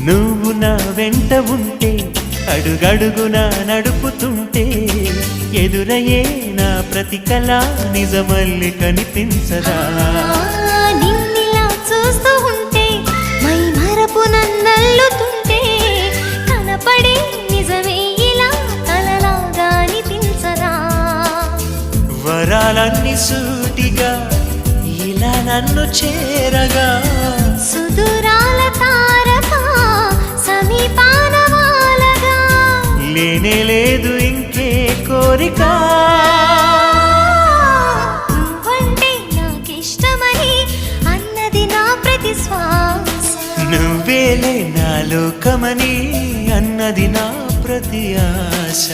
నువ్వు నా వెంట ఉంటే అడుగడుగునా నడుపుతుంటే ఎదురయ్యే నా ప్రతి కళ నిజమల్లి కనిపించదా నిన్నిలా చూస్తూ ఉంటే మై మరపు నన్నల్లుతుంటే కనపడే నిజమే ఇలా కలలాగా అనిపించదా వరాలన్నీ సూటిగా ఇలా నన్ను చేరగా సుదూరాల తారక సమీపాన వాలగా లేనే లేదు ఇంకే కోరిక నువ్వంటే నాకిష్టమని అన్నది నా ప్రతి శ్వాస నువ్వేలే నా లోకమని అన్నది నా ప్రతి ఆశ